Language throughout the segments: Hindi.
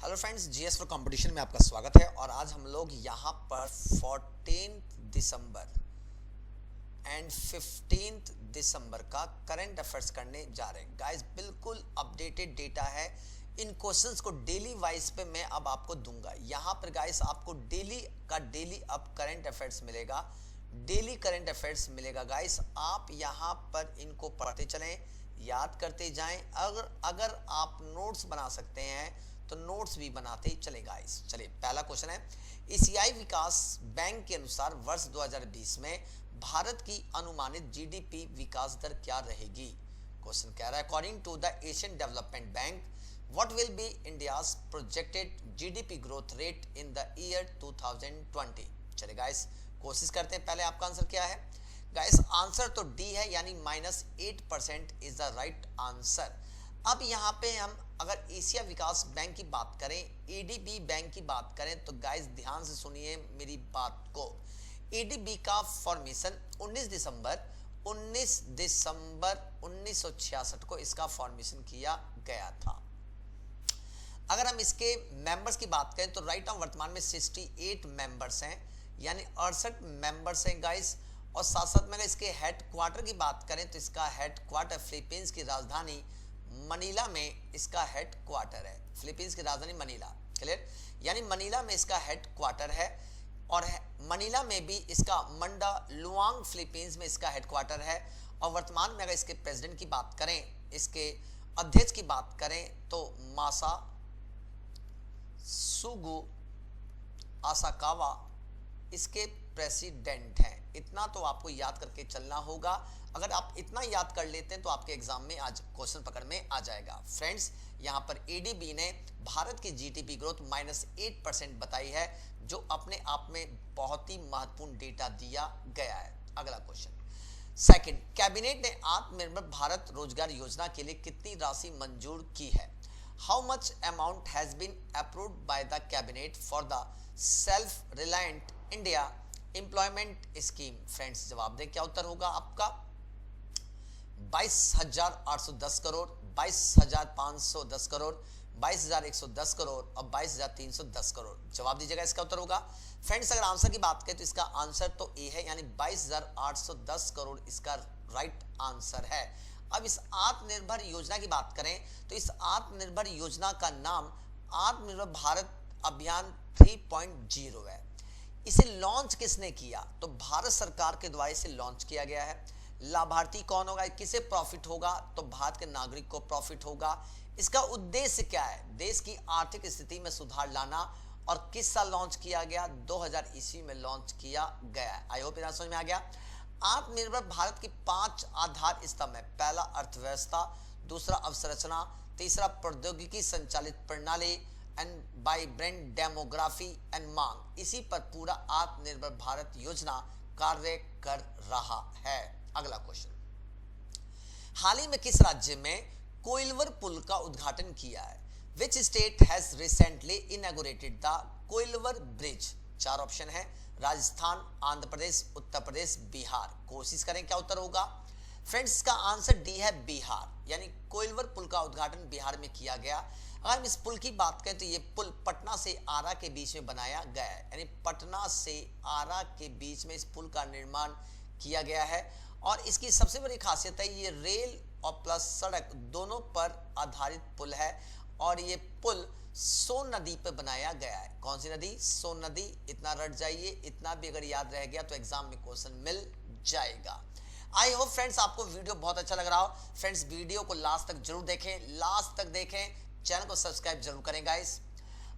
Hello friends, GS for competition में आपका स्वागत है। और आज हम लोग यहाँ पर 14 दिसंबर एंड 15 दिसंबर का करंट अफेयर्स करने जा रहे हैं। गाइस, बिल्कुल अपडेटेड डेटा है। इन क्वेश्चंस को डेली वाइज पे मैं अब आपको दूंगा। यहाँ पर गाइस आपको डेली का डेली अब करंट अफेयर्स मिलेगा, डेली करंट अफेयर्स मिलेगा। गाइस, आप यहाँ पर इनको पढ़ते चलें, याद करते जाएं। अगर आप नोट्स बना सकते हैं तो नोट्स भी बनाते चले। गाइस चलिए, पहला क्वेश्चन है, एशियाई विकास बैंक के अनुसार वर्ष 2020 में भारत की अनुमानित जीडीपी विकास दर क्या रहेगी। क्वेश्चन कह रहा है, according to the Asian Development Bank what will be India's projected GDP growth rate in the year 2020। चलिए गाइस, कोशिश करते हैं। पहले आपका आंसर क्या है गाइस? आंसर तो डी है, यानी -8% इज द राइट आंसर। अब यहाँ पे हम अगर एशिया विकास बैंक की बात करें, एडीबी बैंक की बात करें, तो गाइस ध्यान से सुनिए मेरी बात को। एडीबी का फॉर्मेशन 19 दिसंबर 1966 को इसका फॉर्मेशन किया गया था। अगर हम इसके मेंबर्स की बात करें तो राइट नाउ वर्तमान में 68 मेंबर्स हैं, यानी 68 मेंबर्स हैं गाइस। और साथ साथ में अगर इसके हेड क्वार्टर की बात करें तो इसका हेड क्वार्टर फिलीपींस की राजधानी मनीला में इसका हेड क्वार्टर है। फिलीपींस की राजधानी मनीला, क्लियर, यानी मनीला में इसका हेड क्वार्टर है। और मनीला में भी इसका मंडा लुआंग फिलीपींस में इसका हेड क्वार्टर है। और वर्तमान में अगर इसके प्रेसिडेंट की बात करें, इसके अध्यक्ष की बात करें तो मासा सुगु आसाकावा इसके प्रेसिडेंट हैं। इतना तो आपको याद करके चलना होगा। अगर आप इतना याद कर लेते हैं तो आपके एग्जाम में आज क्वेश्चन पकड़ में आ जाएगा। फ्रेंड्स, यहाँ पर एडीबी ने भारत की जीडीपी ग्रोथ -8% बताई है, जो अपने आप में बहुत ही महत्वपूर्ण डेटा दिया गया है। अगला क्वेश्चन, सेकंड, कैबिनेट ने आत्मनिर्भर भारत रोजगार योजना के लिए कितनी राशि मंजूर की है? How much amount has been approved by the cabinet for the self reliant India employment scheme? Friends, जवाब दें, क्या उत्तर होगा आपका? 22,810 करोड़, 22,510 करोड़, 22,110 करोड़ और 22,310 करोड़। जवाब दीजिएगा, इसका उत्तर होगा। फ्रेंड्स, अगर आंसर की बात करें तो इसका आंसर तो ए है, यानी 22,810 करोड़ इसका राइट आंसर है। अब इस आत्मनिर्भर योजना की बात करें तो इस आत्मनिर्भर योजना का नाम आत्मनिर्भर भारत अभियान 3.0 है। इसे लॉन्च किसने किया? तो भारत सरकार के द्वारा इसे लॉन्च किया गया है। लाभार्थी कौन होगा? किसे प्रॉफिट होगा? तो भारत के नागरिक को प्रॉफिट होगा। इसका उद्देश्य क्या है? देश की आर्थिक स्थिति में सुधार लाना। और किस साल लॉन्च किया गया? 2000 ईस्वी में लॉन्च किया गया है। आई होप इतना समझ में आ गया। आत्मनिर्भर भारत की 5 आधार स्तंभ है। पहला अर्थव्यवस्था, दूसरा अवसंरचना, तीसरा प्रौद्योगिकी संचालित प्रणाली एंड वाइब्रेंट डेमोग्राफी एंड मांग। इसी पर पूरा आत्मनिर्भर भारत योजना कार्य कर रहा है। अगला क्वेश्चन, हाल ही में किस राज्य में कोइलवर पुल का उद्घाटन किया है? Which state has recently inaugurated the Koilwar bridge? 4 option है, राजस्थान, आंध्र प्रदेश, उत्तर प्रदेश, बिहार। कोशिश करें, क्या उत्तर होगा? फ्रेंड्स, इसका आंसर डी है, बिहार, यानी कोइलवर पुल का उद्घाटन बिहार में किया गया। अगर हम इस पुल की बात करें तो ये पुल पटना से आरा के बीच में बनाया गया है, यानी पटना से आरा के बीच में इस पुल का निर्माण किया गया है। और इसकी सबसे बड़ी खासियत है, ये रेल और प्लस सड़क दोनों पर आधारित पुल है। और ये पुल सोन नदी पर बनाया गया है। कौन सी नदी? सोन नदी। इतना रट जाइए, इतना भी अगर याद रह गया तो एग्जाम में क्वेश्चन मिल जाएगा। आई होप फ्रेंड्स आपको वीडियो बहुत अच्छा लग रहा हो। फ्रेंड्स, वीडियो को लास्ट तक जरूर देखें, लास्ट तक देखें, चैनल को सब्सक्राइब जरूर करें गाइस।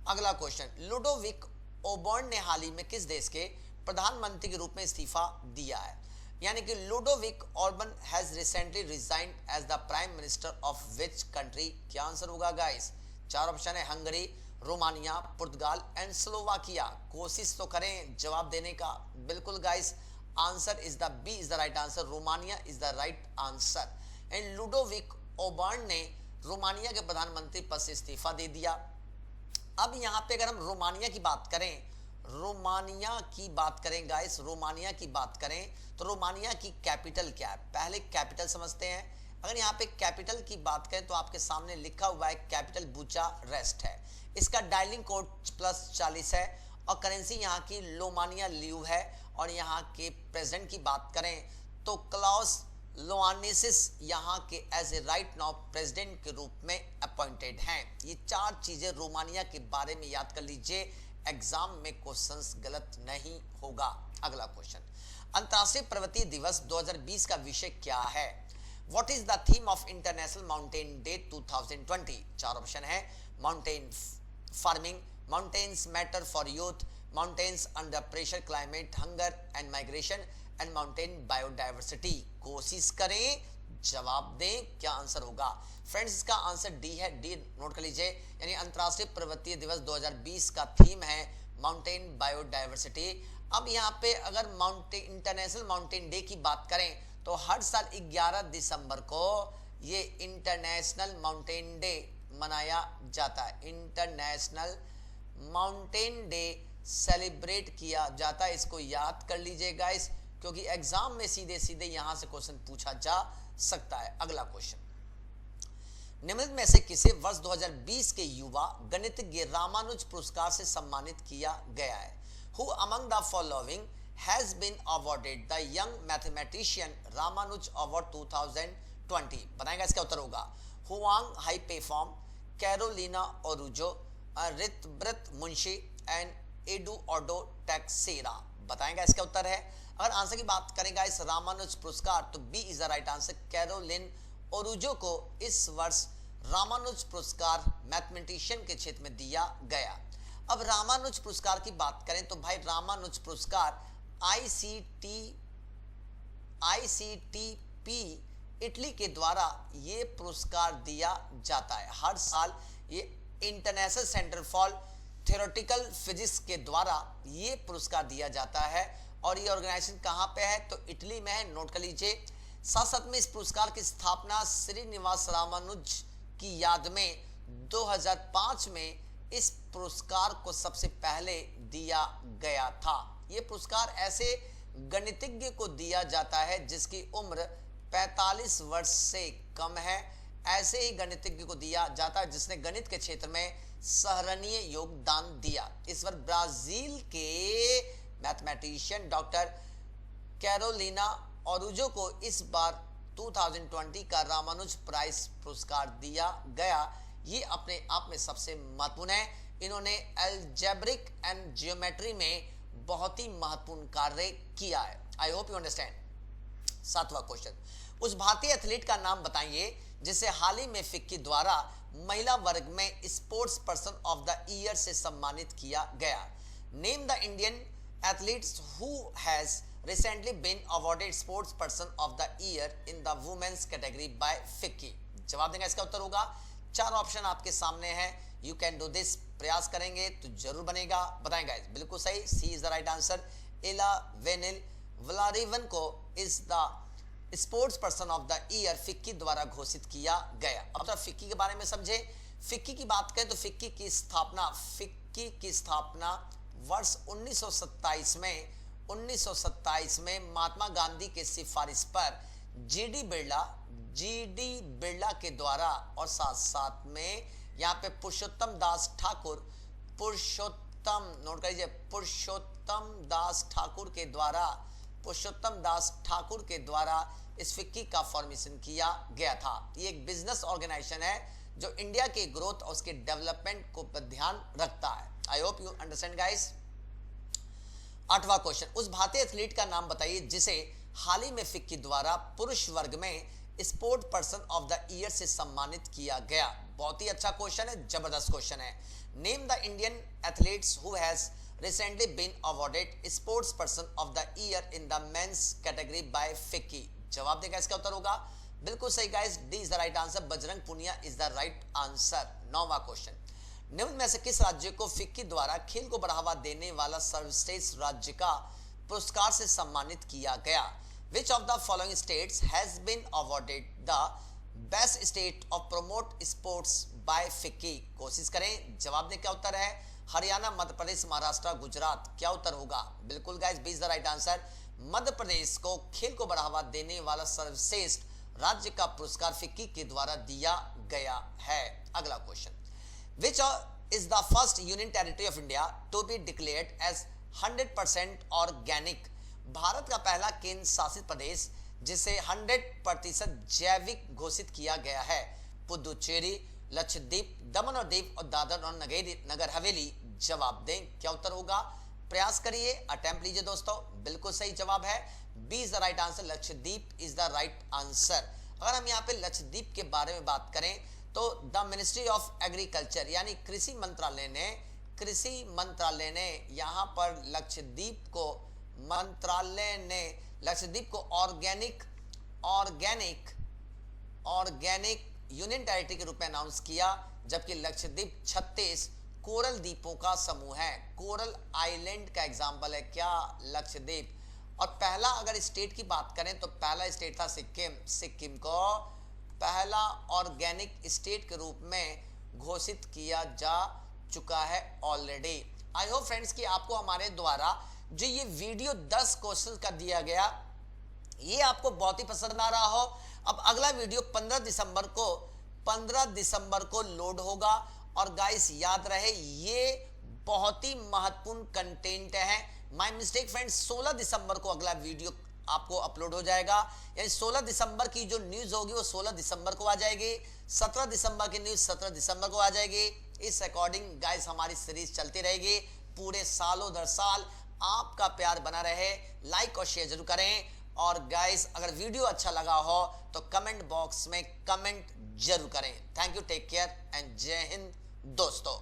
अगला क्वेश्चन, लुडोविक ओबर्न ने हाल ही में किस देश के प्रधानमंत्री के रूप में इस्तीफा दिया है? यानी कि लुडोविक ओबर्न has recently resigned as the prime minister of which country? क्या आंसर होगा गाइस? 4 ऑप्शन है, Hungary, Romania, Portugal and Slovakia. कोशिश तो करें जवाब देने का। बिल्कुल guys, answer is the B, is the right answer. Romania is the right answer. And Ludovic ओबर्न ने रोमानिया के प्रधानमंत्री पद से इस्तीफा दे दिया। अब यहाँ पे अगर हम रोमानिया की बात करें, रोमानिया की बात करें गाइस, रोमानिया की बात करें तो रोमानिया की कैपिटल क्या है? पहले कैपिटल समझते हैं। अगर यहाँ पे कैपिटल की बात करें तो आपके सामने लिखा हुआ है कैपिटल बुचारेस्ट है, इसका डायलिंग कोड +40 है और करेंसी यहाँ की लोमानिया लियू है। और यहाँ के प्रेसिडेंट की बात करें तो क्लाउस लोआनेसिस यहाँ के as a right now president के रूप में अपॉइंटेड हैं। ये 4 चीजें रोमानिया के बारे में याद कर लीजिए, एग्जाम में क्वेश्चंस गलत नहीं होगा। अगला क्वेश्चन, अंतर्राष्ट्रीय पर्वतीय दिवस 2020 का विषय क्या है? What is the theme of International Mountain Day 2020? 4 option है, mountain farming, mountains matter for youth, mountains under pressure, climate, hunger and migration and mountain biodiversity. कोशिश करें, जवाब दें, क्या आंसर होगा? फ्रेंड्स इसका आंसर डी है, डी नोट कर लीजिए, यानी अंतर्राष्ट्रीय पर्वतीय दिवस 2020 का थीम है माउंटेन बायोडाइवर्सिटी। अब यहाँ पे अगर माउंटेन इंटरनेशनल माउंटेन डे की बात करें तो हर साल 11 दिसंबर को ये इंटरनेशनल माउंटेन डे मनाया जाता है। इंटरनेशनल माउंटेन डे सेलिब्रेट किया जाता है, इसको याद कर लीजिएगा इस, क्योंकि एग्जाम में सीधे सीधे यहां से क्वेश्चन पूछा जा सकता है। अगला क्वेश्चन, निम्नलिखित में से किसे वर्ष 2020 के युवा गणितज्ञ रामानुज पुरस्कार से सम्मानित किया गया है? Who among the following has been awarded the Young Mathematician Ramanuj Award 2020? बताएंगे इसका उत्तर होगा हुआंग हाईपेफॉर्म, Carolina Araujo, Ritabrata Munshi and Eduardo Teixeira. बताएंगे इसका उत्तर है। अगर आंसर की बात करेंगे इस रामानुज पुरस्कार तो B is the right answer. Caroline Araujo को इस वर्ष रामानुज पुरस्कार मैथमेटिशियन के क्षेत्र में दिया गया। अब रामानुज पुरस्कार की बात करें तो भाई रामानुज पुरस्कार आईसीटीपी इटली के द्वारा ये पुरस्कार दिया जाता है। हर साल ये international centre for theoretical physics के द्वारा ये पुरस्कार दिया जाता है और ये ऑर्गेनाइजेशन कहाँ पे है तो इटली में है, नोट कर लीजिए। साथ साथ में इस पुरस्कार की स्थापना श्रीनिवास रामानुज की याद में 2005 में इस पुरस्कार को सबसे पहले दिया गया था। ये पुरस्कार ऐसे गणितज्ञ को दिया जाता है जिसकी उम्र 45 वर्ष से कम है। ऐसे ही गणितज्ञ को दिया जाता है जिसने गणित के क्षेत्र में सराहनीय योगदान दिया। इस बार ब्राजील के मैथमेटिशियन डॉक्टर कैरोलिना ओरुजो को इस बार 2020 का रामानुज प्राइज पुरस्कार दिया गया। ये अपने आप में सबसे महत्वपूर्ण है। इन्होंने अलजेब्रिक एंड जियोमेट्री में बहुत ही महत्वपूर्ण कार्य किया है। I hope you understand. 7वां क्वेश्चन, उस भारतीय एथलीट का नाम बताइए जिसे हाल ही में फिक्की द्वारा महिला वर्ग में sports person of the year से सम्मानित किया गया। Name the Indian athletes who has recently been awarded sports person of the year in the women's category by FICCI। जवाब देंगे इसका उत्तर होगा 4 ऑप्शन आपके सामने है। यू कैन डू दिस, प्रयास करेंगे तो जरूर बनेगा। बताएंगे बिल्कुल सही, C is the right answer. Elavenil व्लारिवनको is the sports person of the year FICCI द्वारा घोषित किया गया। अब तो फिक्की के बारे में समझे। फिक्की की बात करें तो फिक्की की स्थापना वर्ष 1927 में महात्मा गांधी के सिफारिश पर जीडी बिरला के द्वारा और साथ साथ में यहाँ पे पुरुषोत्तम दास ठाकुर के द्वारा इस फिक्की का फॉर्मेशन किया गया था। ये एक बिजनेस ऑर्गेनाइजेशन है जो इंडिया के ग्रोथ और उसके डेवलपमेंट को ध्यान रखता है। I hope you understand guys. 8वां क्वेश्चन, उस भारतीय एथलीट का नाम बताइए जिसे हाल ही में फिक्की द्वारा पुरुष वर्ग में sport person of the year से सम्मानित किया गया। बहुत ही अच्छा क्वेश्चन है, जबरदस्त क्वेश्चन है। Name the Indian athletes who has recently been awarded sports person of the year in the men's category by FICCI. जवाब देगा इसका उत्तर होगा बिल्कुल सही guys, D is the right answer. Bajrang Punia is the right answer. 9वां क्वेश्चन, निम्न में से किस राज्य को फिक्की द्वारा खेल को बढ़ावा देने वाला सर्वश्रेष्ठ राज्य का पुरस्कार से सम्मानित किया गया? Which of the following states has been awarded the best state of promote sports by FICCI? कोशिश करें, जवाब दें क्या उत्तर है। हरियाणा, मध्य प्रदेश, महाराष्ट्र, गुजरात। क्या उत्तर होगा? बिल्कुल guys, B is the right answer. Madhya Pradesh को खेल को बढ़ावा देने वाला सर्वश्रेष्ठ राज्य का पुरस्कार फिक्की के द्वारा दिया गया है। अगला question, which is the first union territory of India to be declared as 100% organic? Bharat का पहला केंद्र शासित प्रदेश जिसे 100% जैविक घोषित किया गया है। पुदुचेरी, लक्षद्वीप, दमन और दीव और दादर और नगर हवेली। जवाब दें, क्या उत्तर होगा? प्रयास करिए, अटेम्प्ट लीजिए दोस्तों। बिल्कुल सही जवाब है, B is the right answer, Lakshadweep is the right answer. अगर हम यहाँ पे लक्षद्वीप के बारे में बात करें तो द मिनिस्ट्री ऑफ एग्रीकल्चर यानी कृषि मंत्रालय ने यहाँ पर लक्षद्वीप को ऑर्गेनिक यूनियन टेरिटरी के रूप में अनाउंस किया, जबकि लक्षद्वीप 36 कोरल द्वीपों का समूह है। कोरल आइलैंड का एग्जांपल है क्या? लक्षद्वीप। और पहला अगर स्टेट की बात करें तो पहला स्टेट था सिक्किम को पहला ऑर्गेनिक स्टेट के रूप में घोषित किया जा चुका है ऑलरेडी। आई होप फ्रेंड्स कि आपको हमारे द्वारा जो ये वीडियो 10 क्वेश्चन का दिया गया ये आपको बहुत ही पसंद आ रहा हो। अब अगला वीडियो 15 दिसंबर को लोड होगा और गाइस याद रहे ये बहुत ही महत्वपूर्ण कंटेंट है। माय मिस्टेक फ्रेंड्स, 16 दिसंबर को अगला वीडियो आपको अपलोड हो जाएगा, यानी 16 दिसंबर की जो न्यूज होगी वो 16 दिसंबर को आ जाएगी, 17 दिसंबर की न्यूज 17 दिसंबर को आ जाएगी। इस अकॉर्डिंग गाइस हमारी सीरीज चलती रहेगी पूरे सालों दर साल। आपका प्यार बना रहे, लाइक और शेयर जरूर करें। और गाइस अगर वीडियो अच्छा लगा हो तो कमेंट बॉक्स में कमेंट जरूर करें। Thank you, take care and Jai Hind दोस्तों।